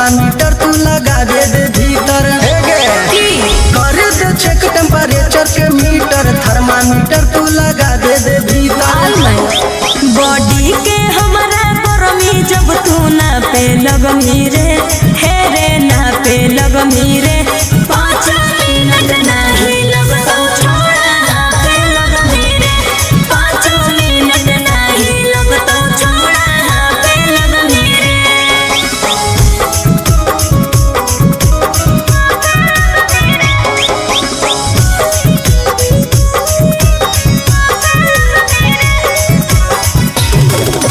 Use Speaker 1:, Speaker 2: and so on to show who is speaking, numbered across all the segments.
Speaker 1: Thermometer तू लगा दे भीतर कर दे चेक टेम्परेचर के मीटर थर्मामीटर तू लगा दे भीतर।
Speaker 2: बॉडी के हमारा गरमी जब तू ना पे लगमी रे हे रे ना पे लगमी रे 5 मिनट नहीं लगता छोड़ा पे लगमी रे 5 मिनट नहीं लगता छोड़ा पे लगमी रे।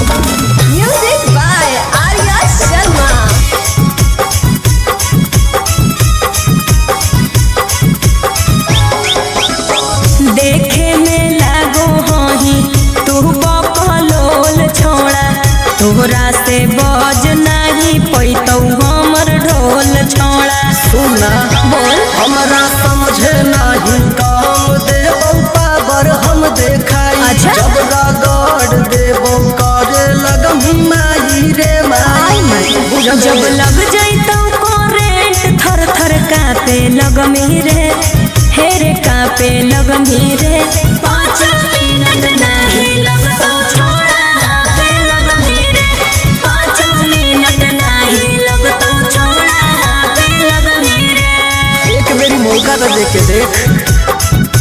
Speaker 3: Music by Arya Sharma.
Speaker 2: देखे में लागो हही तू बकलोल छोड़ा तोहरा से बज नहीं पैतौ हमर ढोल छोड़ा।
Speaker 1: सुना
Speaker 2: बोल
Speaker 1: हमरा समझे नहीं काम देबो पावर हम देखाई
Speaker 2: अच्छा।
Speaker 1: जब रगड़ देबो करे लगम माई रे माई
Speaker 2: जब लग जैतौ करेंट थर थर कापे लगमी रे हे रे कापे लगमी रे 5 मिनट नहीं लगता छोड़ा पे लगमी रे 5 मिनट नहीं लगता छोड़ा पे लगमी रे।
Speaker 1: एक मेरी मौका तो देख के देख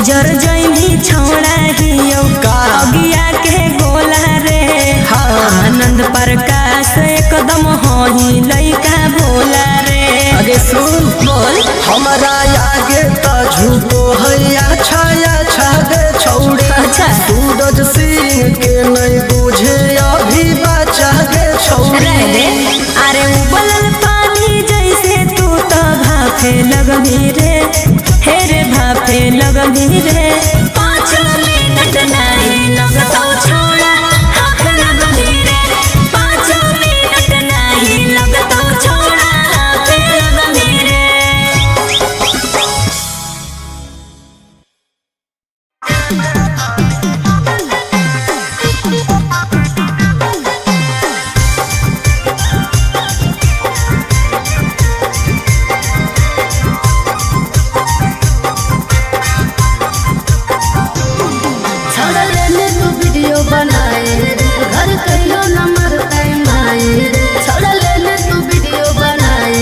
Speaker 2: जर जैनी छोड़ा हियो
Speaker 1: का?
Speaker 2: अगिया के गोला रे
Speaker 1: हाँ।
Speaker 2: आनंद प्रकाश एकदम होही लइका भोला रे।
Speaker 1: आगे सुन
Speaker 2: बोल
Speaker 1: हमारा आगे तो झूठो हैया छाया छागे छौड़ी
Speaker 2: अच्छा।
Speaker 1: सूरज सिंह के नहीं बुझे अभी बचा गे छौड़ी
Speaker 2: रह दे अरे उबलल पानी जैसे तू तो भाफे लगमी रे हे रे भाफे लगमी रे 5 मिनट नहीं लगता छोड़ा हाथ लगमी रे 5 मिनट नहीं लगता छोड़ा हाथ लगमी रे।
Speaker 3: छोड़ लेने तू वीडियो बनाए घर कहियो नंबर टाइम आए छोड़ लेने तू वीडियो बनाए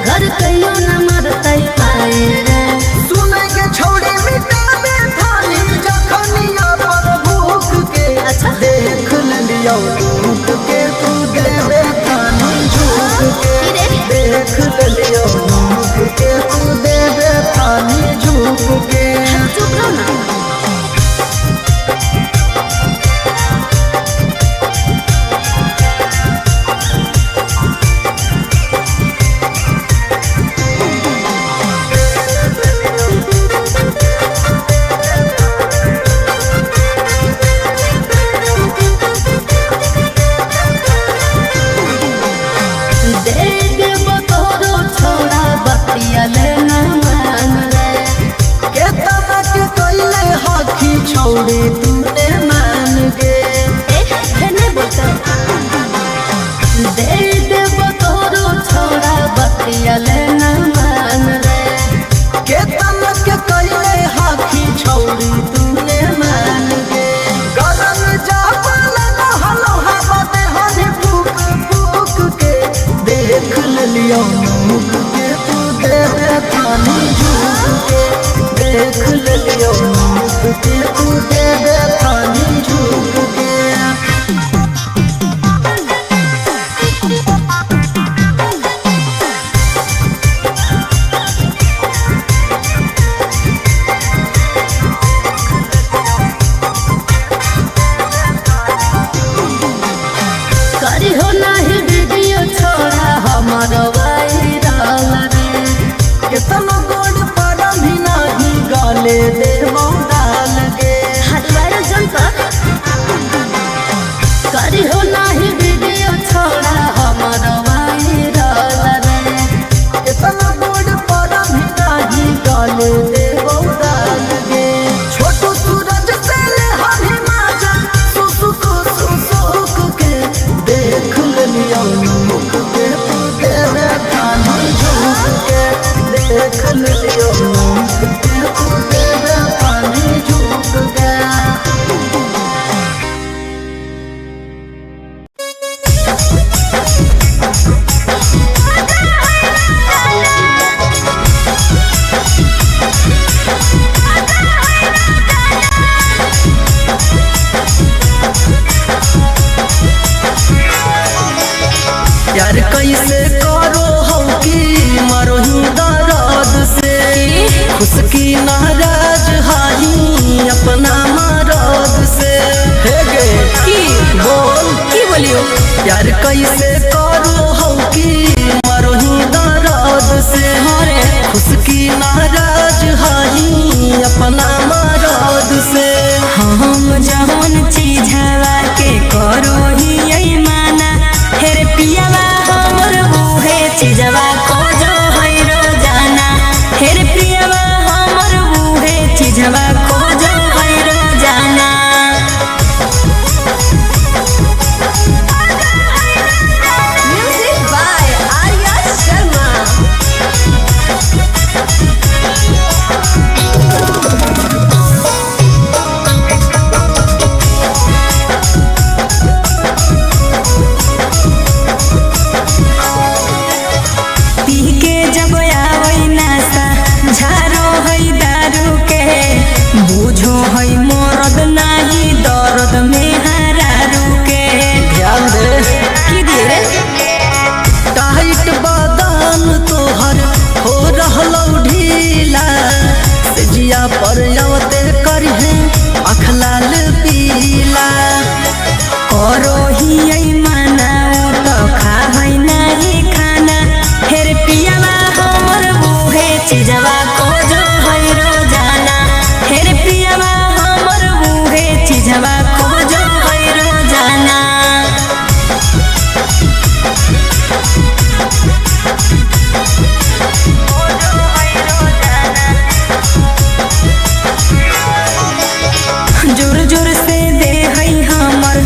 Speaker 3: घर कहियो नंबर टाइम आए
Speaker 1: सुने के छौड़ी मिटा दे थाली जखनिया पर भूख के
Speaker 3: अच्छा।
Speaker 1: देख लियो भूख के तू देवे थाली झूक के देख लियो भूख के तू देवे थाली झूक के।
Speaker 3: चुप रहो ना। दे देबो तोरो छोड़ा बतिया लेना मान रे
Speaker 1: केतना के कइले हखी छौड़ी तूने मान गे
Speaker 3: नहीं बोलता दे देबो तोरो छोड़ा बतिया लेना मान रे
Speaker 1: केतना के कइले हखी छौड़ी तूने मान गे गरम जापल हलो हवा दे हनी फूक फूक के देख लियो मुख के तू देवे थानी झूक के देख लियो मुख के तू देवे थानी झूक के।
Speaker 3: करी हो नहीं वीडियो छोड़ा हमर वाई
Speaker 1: प्यार कैसे करो हो कि मरोही दर्द से खुशकी नाराज हही अपना मरद से।
Speaker 2: हम जौन चीजवा के करो ही माना हेरे पियावा हमर बूहे चीजवा को जो है रोजाना हेरे पियावा हमर बूहे चीजवा को जो है रोजाना।
Speaker 3: Music by Arya Sharma.
Speaker 2: पी के जब आवै नासा झारो है दारू के बूझो है मरद नाही दर्द में हरारू के।
Speaker 1: ध्यान दे
Speaker 2: की धीरे
Speaker 1: टाइट बदन तोहर हो रहलौ ढीला से जिया पर आवते करहे आँख लाल पीला।
Speaker 2: करो ही माना तो खाहै नहीं खाना हेरे पियावा हमर बूहे चीजवा को जो है रोजाना हेरे पियावा हमर बूहे चीजवा को जो है रोजाना। जोर जोर से दे है हमर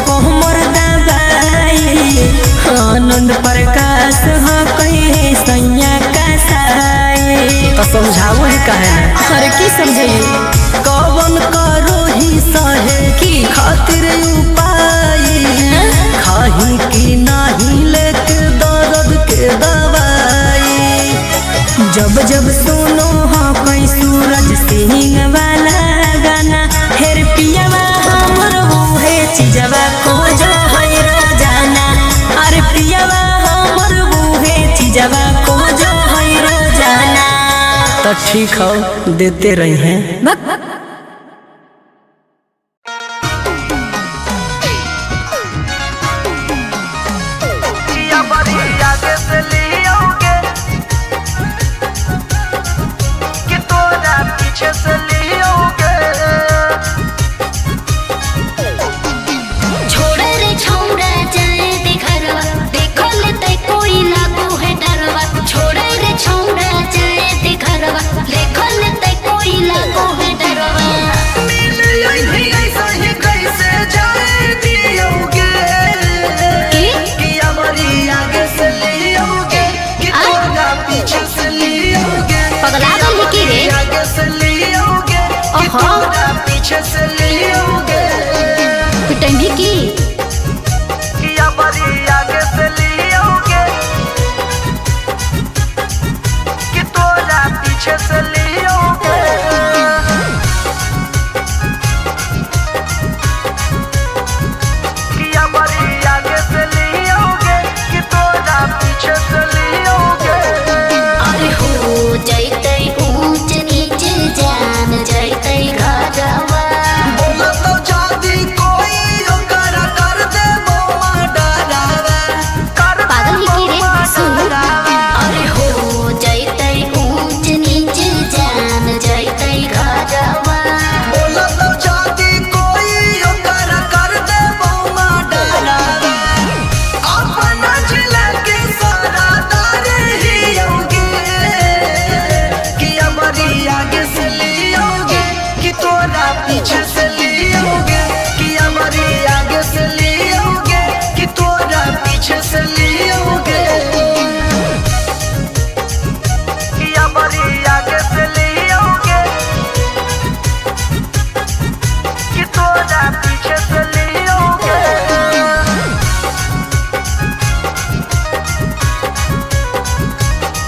Speaker 2: कोहमर दबाई आनंद प्रकाश ह कहे सैया का साई।
Speaker 1: तो समझाओ ही कहे ना
Speaker 2: अरे की समझाइए
Speaker 1: कवन करो ही सहे की खातिर उपाय खाही की नाही लेके दर्द के दवाई।
Speaker 2: जब जब सुनो हो कोई सूरज सिंह वाला गाना हेर पियावा हमर बूहे चीजवा को जो है रोजाना अरे पियावा हमर बूहे चीजवा को जो है रोजाना।
Speaker 1: तो ठीक हो देते रही हैं।
Speaker 3: छोड़े रे छोड़ा जाए दे घरवा देखो ले ते कोई लागू है डरवा। छोड़े रे छोड़ा जाए दे घरवा देखो ले ते कोई लागू है डरवा। पगला गई की रे
Speaker 1: पीछे से लियोगे
Speaker 3: पिटेंगी की
Speaker 1: किया बड़ी आगे से लियोगे कि तोरा पीछे से लियोगे। किया बड़ी आगे से लियोगे कि तोरा पीछे से लियोगे।
Speaker 3: अरे हो जैते ऊंच नीच जान जैते घरवा।
Speaker 1: बोला तो जादी कोई ओकर कर दे बोमा डरावा
Speaker 3: पागल ही की रे सुन। अरे हो जैते ऊंच नीच जान जैते घरवा।
Speaker 1: बोला तो जादी कोई ओकर कर दे बोमा डरावा अपना जिला के सारा तारे ही होगे कि हमारी आगे से लियोगे कि तोरा पीछे से लियोगे। कि हमारी आगे से लियोगे कि तोरा पीछे से लियोगे। कि हमारी आगे से लियोगे कि तोरा पीछे से लियोगे।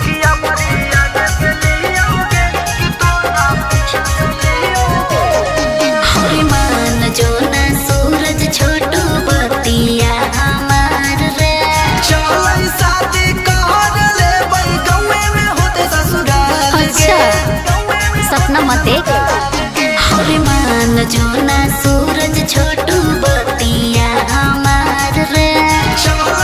Speaker 1: कि हमारी आगे से लियोगे कि तोरा पीछे से लियोगे।
Speaker 3: हरे मान जो ना सूरज छोटू बतिया हमार रे।
Speaker 1: चल शादी कर ले बन गौवे में होते ससुराल
Speaker 3: अच्छा सपना मत देख। हरे मान जो ना सूरज छोटू बतिया हमार रे।
Speaker 1: चल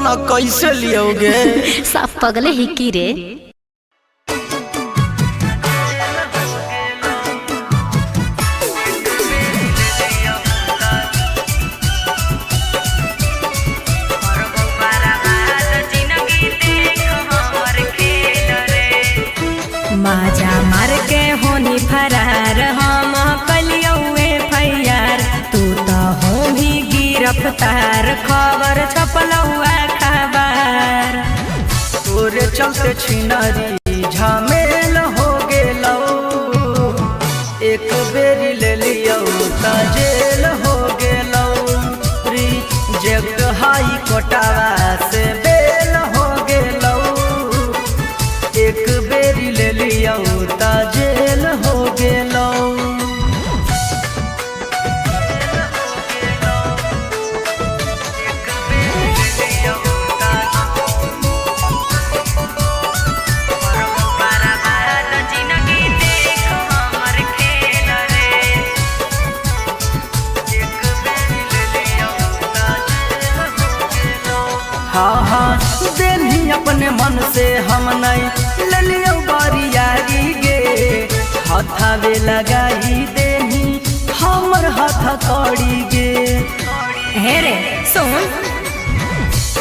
Speaker 1: ना कैसे लियोगे?
Speaker 3: साफ पगले ही की रे।
Speaker 2: माजा मार के होनी फरार हम कलियौए फैयार तू तो हो भी गिरफ्तार खबर छपलौआ खबर
Speaker 1: तोरे चलते छिनारी झमेल हो गेलौ एक बेरी ले लियो ता जेल हो गेलौ रिजेक्ट हाई कोटावा से बेल हो गेलौ एक बेरी ले लियो ता जेल हो गेलौ। हाँ हाँ देनी अपने मन से हम नहीं ले लियो बारियारी गे हाथावे लगाई देनी हमर हाथ कड़ी गे।
Speaker 2: हे रे सुन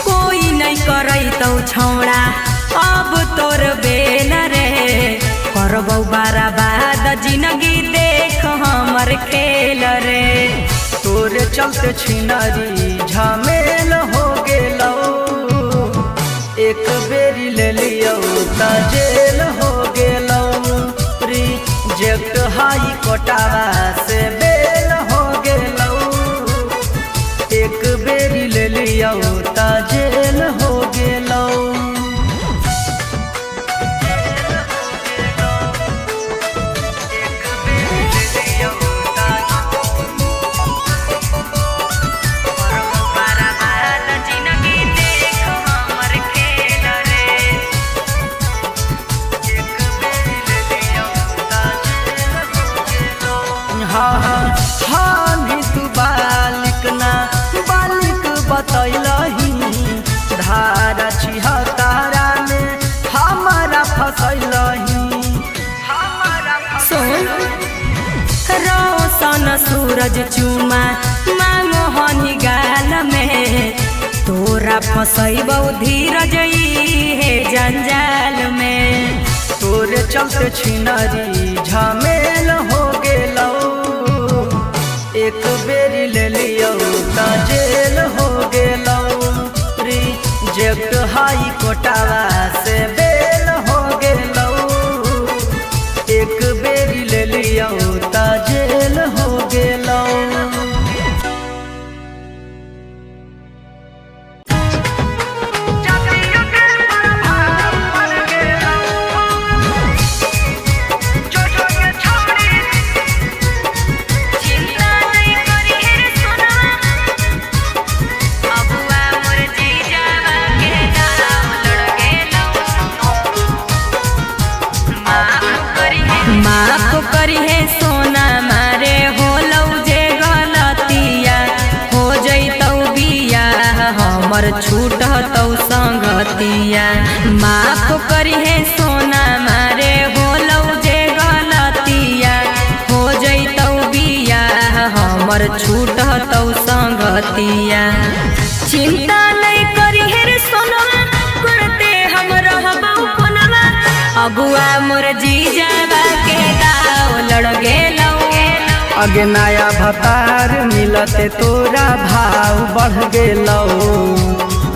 Speaker 2: कोई नहीं करई तो छौड़ा अब तोर बेल रे करबौ बर्बाद जिंदगी देख हमर खेल रे
Speaker 1: तोरे चलते छिनारी झमेल हो गेलौ एक बेरी ले लियो ता जेल हो गेलौ रिजेक्ट हाई कोटावा से बेल हो गेलौ एक बेरी ले लियो ता जेल हो गेलौ। हाँ तू बालिक ना बालिक बतैलही धारा छिहत्तरा में हमारा फसैलही।
Speaker 2: सुन रोशन सूरज चुमा मांगो हनी गाल में तोरा फसैबौ धीरज हे जंजाल में
Speaker 1: तोरे चलते छिनारी झमेल हो गेलौ एक बेरी ले लियो ता जेल हो गेलौ रिजेक्ट हाई कोटावा से बेल हो गेलौ एक बेरी ले लियो ता जेल हो गेलौ।
Speaker 2: माफ करी है सोना मारे हो लौ जे गलतिया हो जैतौ बिया हमर छूटतौ संगतिया माफ करी है सोना मारे हो लौ जे गलतिया हो जैतौ बिया हमर छूटतौ संगतिया चिंता नहीं करी है रे सोनवा करते हम रहबौ कोनवा अगुआ मोर जीजावा के दाव लड़ गेलौ
Speaker 1: अगे नया भतार मिलते तोरा भाव बढ़ गेलौ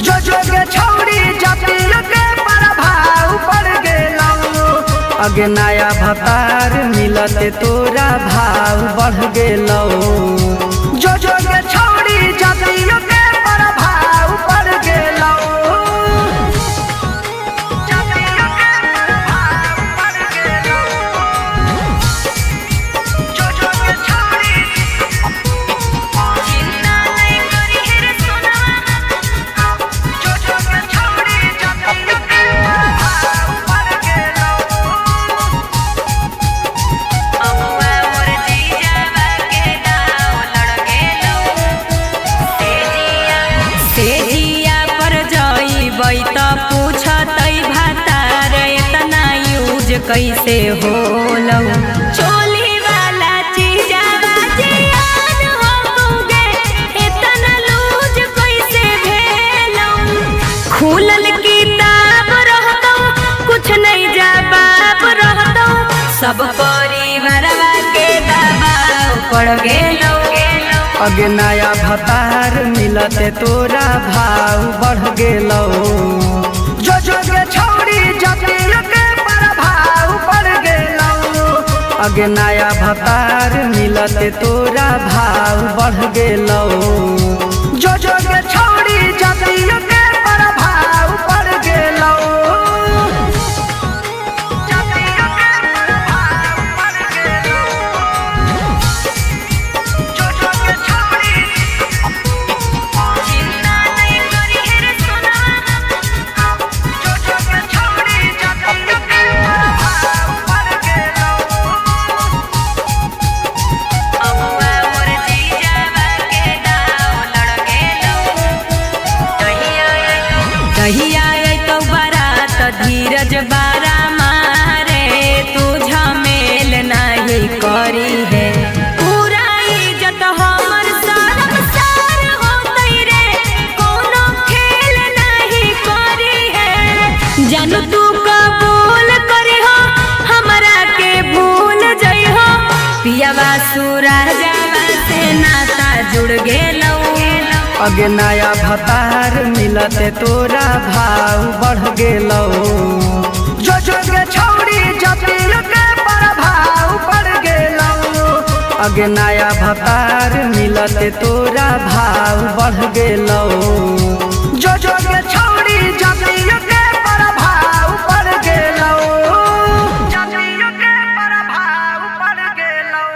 Speaker 1: जो जो के छौरी जातियों के प्रभाव बढ़ गेलौ अगे नया भतार मिलते तोरा भाव बढ़ गेलौ जो जो के छौरी जातियों के प्रभाव बढ़ गेलौ।
Speaker 2: अबुआ मोर जीजावा के कैसे होलौ चोली वाला चीजावा जियान होगे इतना लूज कैसे भेलौ खुलल किताब रहतौ कुछ नहीं जवाब रहतौ सब परिवारवा के दबाव पड़ गेलौ
Speaker 1: अगे नया भतार मिलते तोरा भाव बढ़ गेलौ जो के छौड़ी जतिया के प्रभाव पड़ गेलौ अगे नया भतार मिलते तोरा भाव बढ़ गेलौ जो के छौड़ी जतिया के प्रभाव पड़ गेलौ
Speaker 2: कहिया तो बारात धीरज बारा मारे तू झमेल नहीं करी है पूरा इज्जत हमर सरम सार होतै रे कोनो खेल नहीं करी है जानू तू कबूल करी हो हमरा के भूल जई हो पियावा सूरजवा से नाता जुड़ गेलौ
Speaker 1: अगे नया भतार मिलते तोरा भाव बढ़ गेलौ जो के छौड़ी जतिया के प्रभाव पड़ गेलौ अगे नया भतार मिलते तोरा भाव बढ़ गेलौ जो के छौड़ी जतिया के प्रभाव पड़ गेलौ जतिया के प्रभाव पड़ गेलौ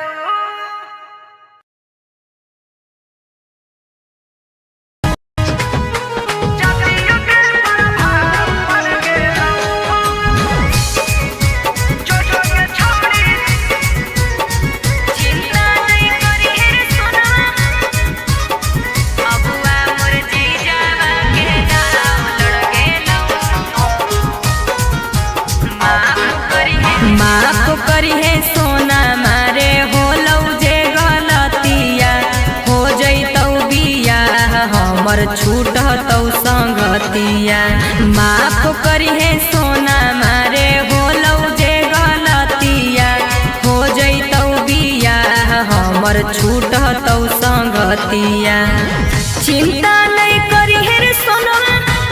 Speaker 2: माफ करी है सोना मारे होलौ जे गलतिया हो जैतौ बिया हमर छूटतौ संगतिया माफ करी है सोना मारे होलौ जे गलतिया हो जैतौ बिया हमर छूटतौ संगतिया चिंता नहीं करी है रे सोना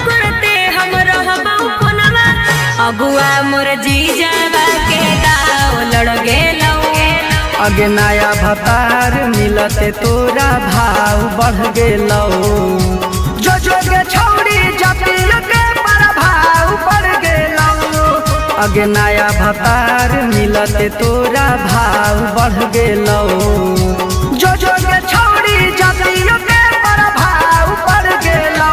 Speaker 2: करते हम रहबौ कोनवा अगुआ मोर जीजावा के दाव लड़ गेलौ
Speaker 1: अगे नया भतार मिलते तोरा भाव बढ़ गेलौ जो के छौड़ी जतिया के प्रभाव पड़ गेलौ अगे नया भतार मिलते तोरा भाव बढ़ गेलौ जो के छौड़ी जतिया के प्रभाव पड़ गेलौ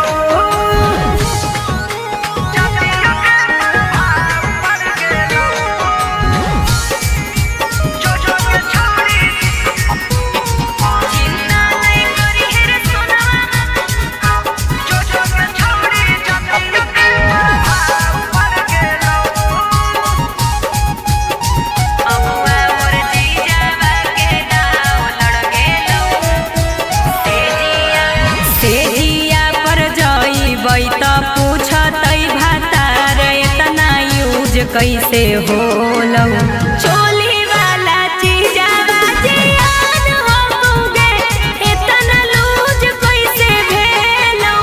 Speaker 2: कैसे होलौ चोली वाला चीजावा जियान होगे इतना लूज कैसे भेलौ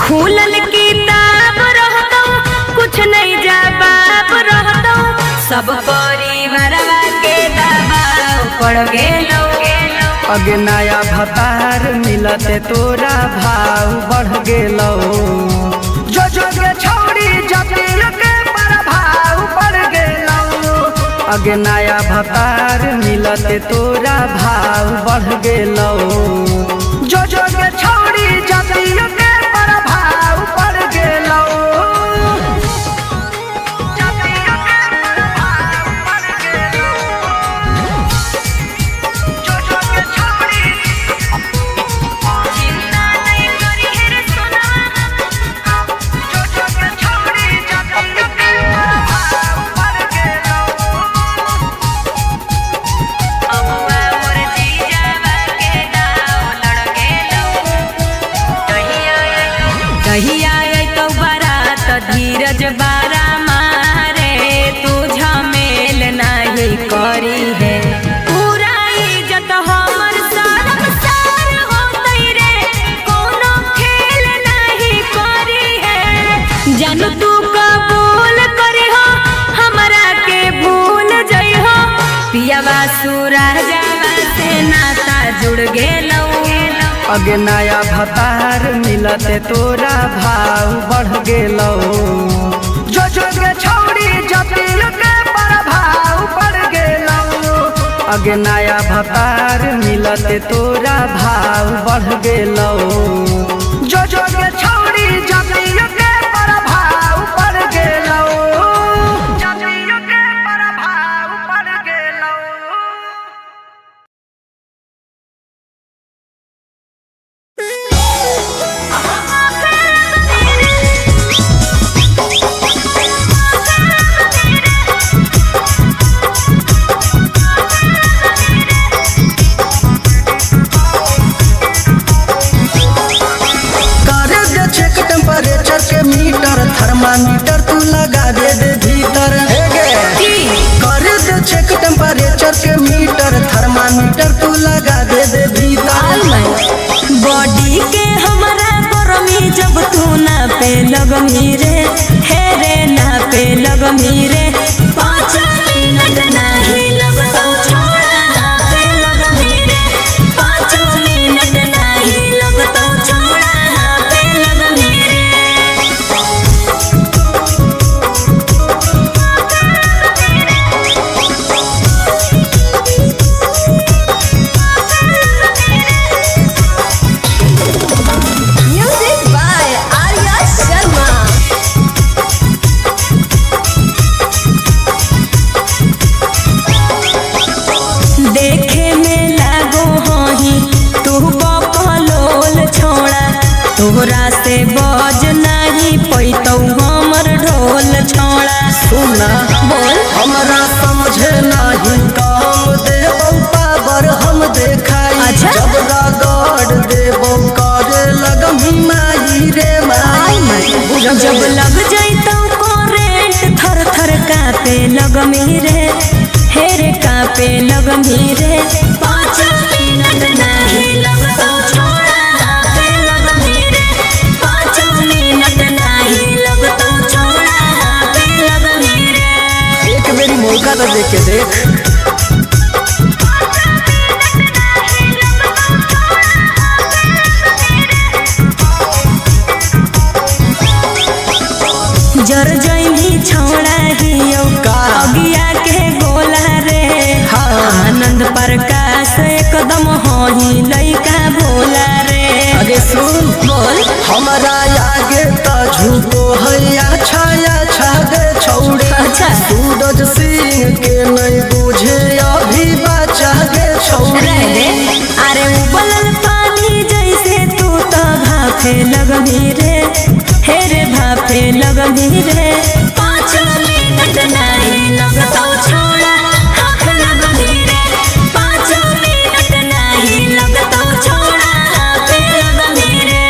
Speaker 2: खुलल किताब रहतौ कुछ नहीं जवाब रहतौ सब परिवारवा के दबाव पड़ गेलौ
Speaker 1: अगे नया भतार मिलते तोरा भाव बढ़ गेलौ जो के छौड़ी जतिया के प्रभाव पड़ गेलौ अगे नया भतार मिलते तोरा भाव बढ़ गेलौ जो के छौड़ी जतिया के प्रभाव पड़ गेलौ
Speaker 2: जुड़ गेलौ।
Speaker 1: अगे नया भतार मिलते तोरा भाव बढ़ गेलौ। जो के छौड़ी जतिल के प्रभाव बढ़ गेलौ। अगे नया भतार मिलते तोरा भाव बढ़ गेलौ। जो के छौड़ी जतिल के प्रभाव बढ़ गेलौ। जतिल के प्रभाव बढ़ गेलौ। टेम्परेचर के मीटर थर्मामीटर तू लगा दे भीतर। कर दे चेक टेम्परेचर के मीटर थर्मामीटर तू लगा दे भीतर।
Speaker 2: बॉडी के हमारा गरमी जब तू नापे लगमी रे, हे रे नापे लगमी रे। 5 मिनट नहीं लगतो छोड़ा नापे लगमी रे। 5 मिनट नहीं लगतो छोड़ा नापे लगमी रे।
Speaker 3: Music by Arya Sharma.
Speaker 2: देखे में लागो हही तू बकलोल छोड़ा, तोहरा से बज नहीं पैतौ हमर ढोल छोड़ा।
Speaker 1: सुना
Speaker 2: बोल
Speaker 1: हमरा समझे नहीं काम देबौ पावर हम देखाई।
Speaker 2: अच्छा।
Speaker 1: जब रगड़ देबौ करे लगमी माई रे माई।
Speaker 2: जब लग जैतौ करेंट थर थर कापे लगमी रे, हे रे कापे लगमी रे। 5 मिनट नहीं लगतो छोड़ा नापे लगमी रे। 5 मिनट नहीं लगतो छोड़ा नापे लगमी रे।
Speaker 1: एक मेरी मौका तो देख के देख।
Speaker 2: जर जैनी छोड़ा हियो
Speaker 1: का?
Speaker 2: अगिया के गोला रे।
Speaker 1: हाँ।
Speaker 2: आनंद प्रकाश एकदम होही लइका भोला रे।
Speaker 1: आगे सुन
Speaker 2: बोल
Speaker 1: हमारा आगे तो झूठो है अच्छा अच्छा गे छौड़ी।
Speaker 2: अच्छा।
Speaker 1: सूरज सिंह के नहीं बुझे अभी बचा गे छौड़ी।
Speaker 2: रह दे। अरे उबलल पानी जैसे तू तो भाफे लगमी रे, हे रे भाफे लगमी रे। 5 मिनट नहीं लगतो छोड़ा हाथ लगमी रे। 5 मिनट नहीं लगतो छोड़ा हाथ लगमी रे।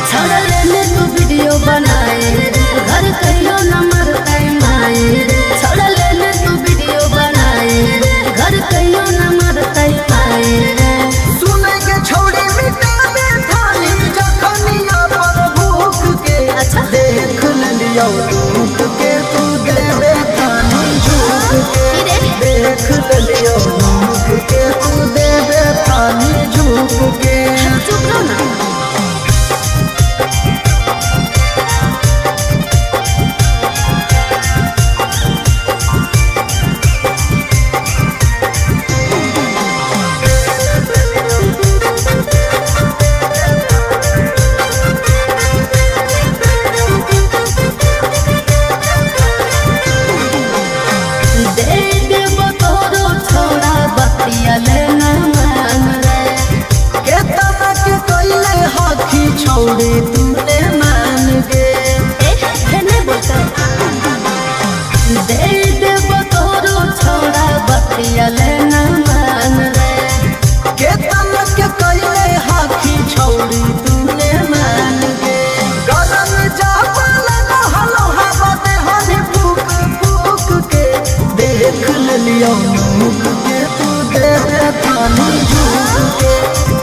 Speaker 3: छोड़ लेने तू वीडियो बनाए रे, घर कहियो नंबर टाइम आए रे। छोड़ लेने तू वीडियो बनाए रे, घर कहियो नंबर टाइम आए रे।
Speaker 1: सुने के छौड़ी मिटावे थाली जखनिया पर भूख के।
Speaker 3: अच्छा।
Speaker 1: देख लियो दुख के तू देवे थाली झूठ के। देख लियो दुख के तू देवे थाली झूठ के।
Speaker 3: चुप रहो ना। दे देबो तोरो छोड़ा बतिया लेना मान रे।
Speaker 1: के तना के कइले हखी छौड़ी तूने मान गे।
Speaker 3: नहीं बोलता। दे देबो तोरो छोड़ा बतिया लेना मान रे।
Speaker 1: के तना के कइले हखी छौड़ी तूने मान गे। गरम जापल न हलो हवा दे हनी फूक फूक के। लियो मुख के तू दे दे थानी झूठ के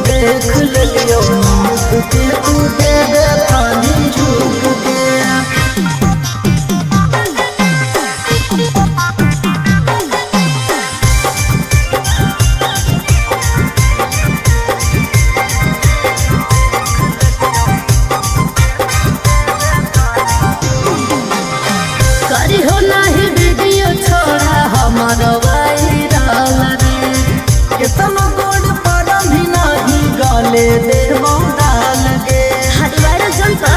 Speaker 1: देख लियो मुख के तू दे दे थानी झूठ के कितना गोड़ पर भी नहीं गाले दे डाल गे
Speaker 3: हरवाड़ जनता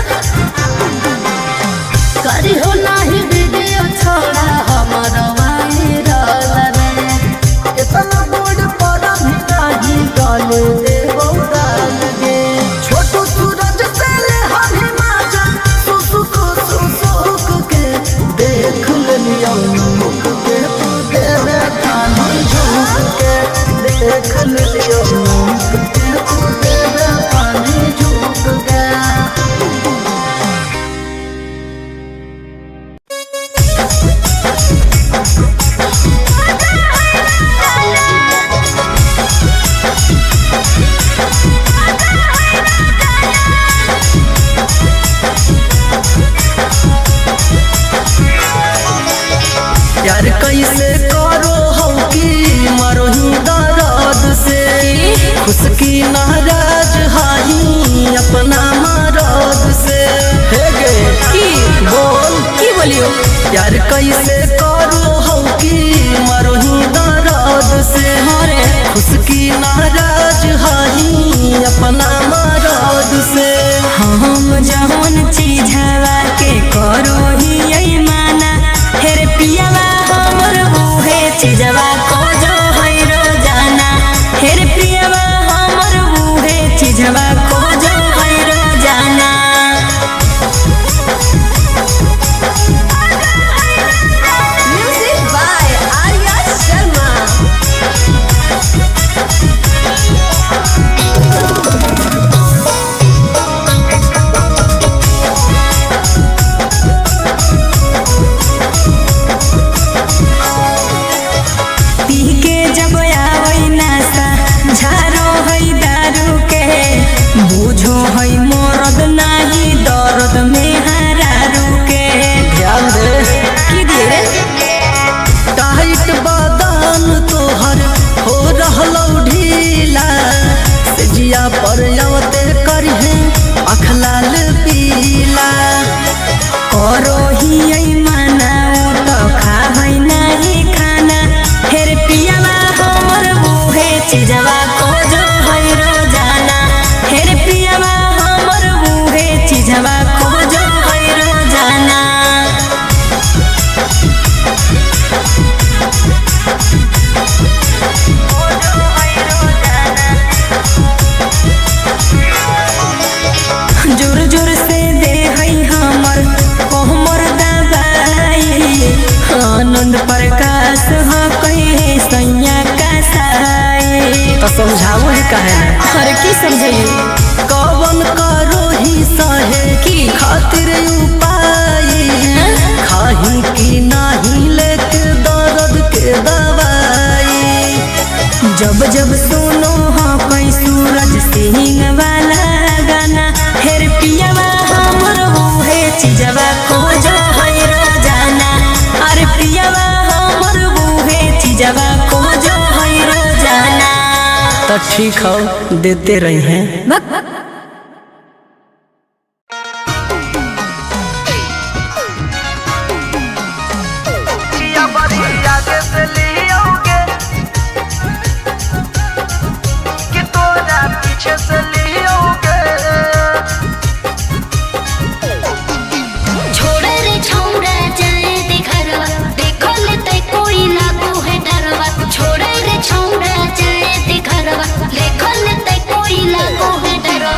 Speaker 3: करी हो नाही वीडियो छोड़ा हमारा वायरल रे
Speaker 1: कितना गोड़ पर भी नहीं गाले दे डाल गे छोटू सूरज से ले हमें माजा सुसुक सुसुक के देख लियो मुख के तू दे दे थानी झूठ के देख लियो मुख के तू दे दे थानी झूठ के यार कैसे करो हो कि मरो ही दर्द से खुश की नाराज हाही अपना मरद से हे गे की बोल की बोलियो यार कैसे करो हो कि मरो ही दर्द से हरे खुश की नाराज हाही अपना मरद से
Speaker 2: हम जवन चीज हवा के करो ही यही माना हेरे पियावा हमर बूहे चीजवा को जो है रोजाना हेरे पियावा हमर बूहे चीजवा को जो है रोजाना म्यूजिक बाय आर्या शर्मा पी के जब आवई नासा झारो है दारू के बूझो है मरद नाही दर्द में हरारू के
Speaker 1: ध्यान दे
Speaker 2: की दिए रे
Speaker 1: टाइट बादान तोहर हो रहलो ढीला जिया पर आवते करहे अखलाल पीला
Speaker 2: करो ही यही माना तो खा है नहीं खाना हेर पियावा हमर बूहे चीजवा को जो है रोजाना हेर पियावा हमर बूहे चीजवा को जो है रोजाना जोर जोर से दे है हमर कोहमर दबाई आनंद प्रकाश ह कहे सैया का साई
Speaker 1: तो समझाओ ही कहे
Speaker 2: हर की समझाइए
Speaker 1: कवन करो ही सहे की खातिर उपाय खाही की नाही लेके दर्द के दवाई
Speaker 2: जब जब सुनो हाँ कोई सूरज सिंह वाला गाना हेर पियावा हमर बूहे चीजवा को जो है रोजाना अरे पियावा हमर बूहे चीजवा को जो है रोजाना
Speaker 1: तो ठीक हो देते रहे हैं
Speaker 2: बक
Speaker 3: छोड़े रे छौड़ा जाए दे घरवा देखो ले तै कोई लागू है डरवा छोड़े रे छौड़ा जाए दे घरवा देखो ले तै कोई लागू है डरवा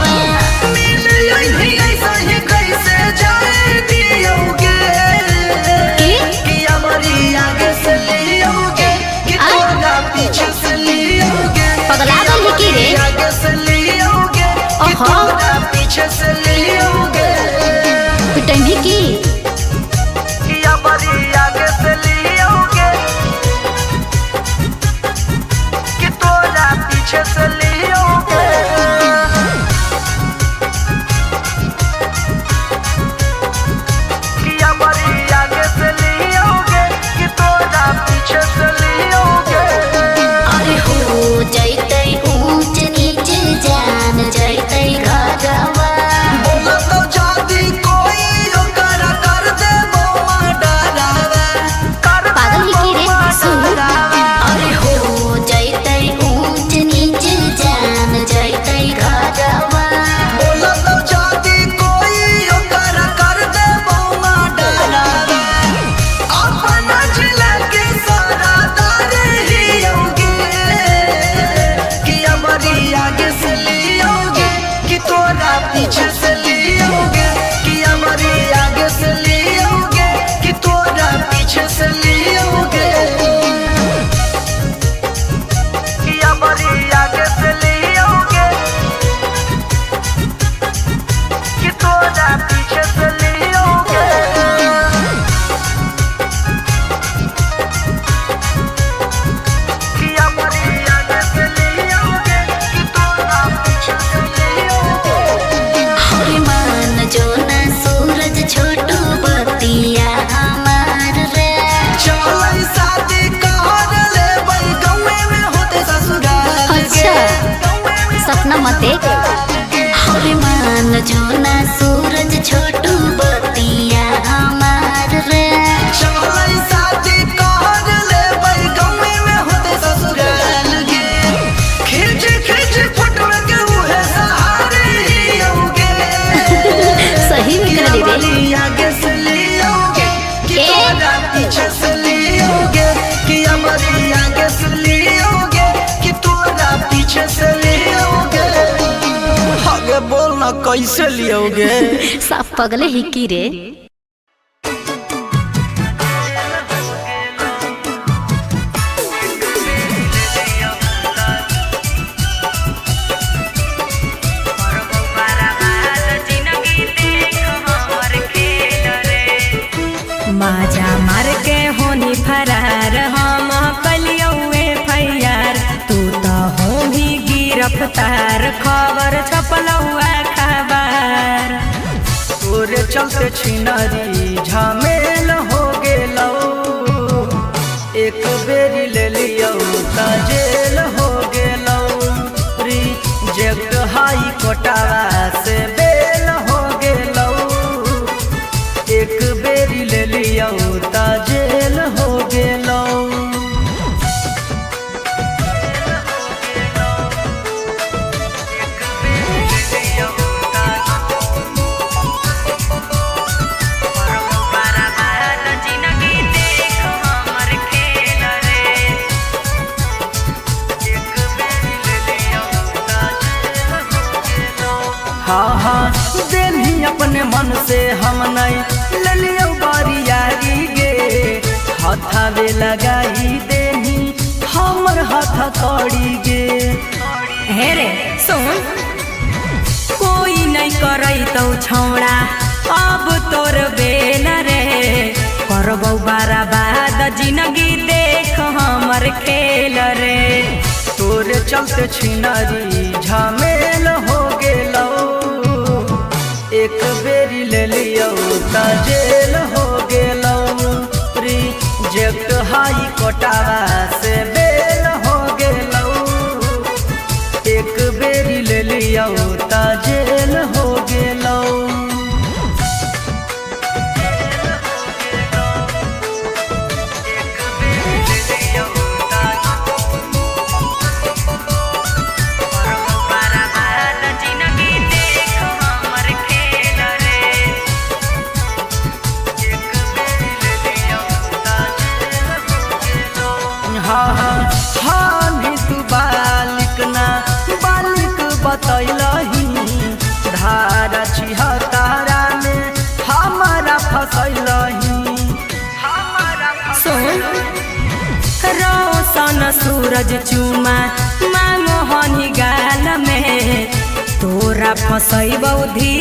Speaker 3: मते हरे मान जोना सूरज छोटू बतिया हमार रे
Speaker 1: चलई शादी कर ले भाई गमे में होते ससुराल गे खिच खिच फोटो के उहे सहारे होगे
Speaker 3: सही में कर रे
Speaker 1: रे आगे से लियोगे कि तोरा पीछे से लियोगे कि हमारी आगे से लियोगे कि तोरा पीछे से लियोगे आगे बोलना कैसे लियोगे
Speaker 3: साफ पगले ही की रे
Speaker 2: माजा मार के होनी फरार हम कलियौए फैयार तू तो हो भी गिरफ्तार खबर छपलौआ खबर
Speaker 1: तोरे चलते छिनारी झमेल हो गेलौ एक बेरी ले लियौ त जेल हो गेलौ रिजेक्ट हाई कोटावा से बेल हो गेलौ एक बेरी ले लियौ त जेल हो गेलौ हाँ हाँ देनी अपने मन से हम नहीं ले लियो बारियारी गे हाथावे लगाई देनी हमर हाथ कड़ी गे
Speaker 2: हे रे सुन कोई नहीं करई तो छौड़ा अब तोर बेल रे करबौ बर्बाद जिंदगी देख हमर खेल रे
Speaker 1: तोरे चलते छिनारी झमेल हो गेलौ एक बेरी ले लियौ त जेल हो गेलौ रिजेक्ट हाई कोटावा से बेल हो गेलौ एक बेरी ले लियौ त जेल हो गेलौ बतैलही धारा छिहतारा में हमारा फसैलही
Speaker 2: सुन रोशन सूरज चुमा मांगो हनी गाल में तोरा फसैबौ धी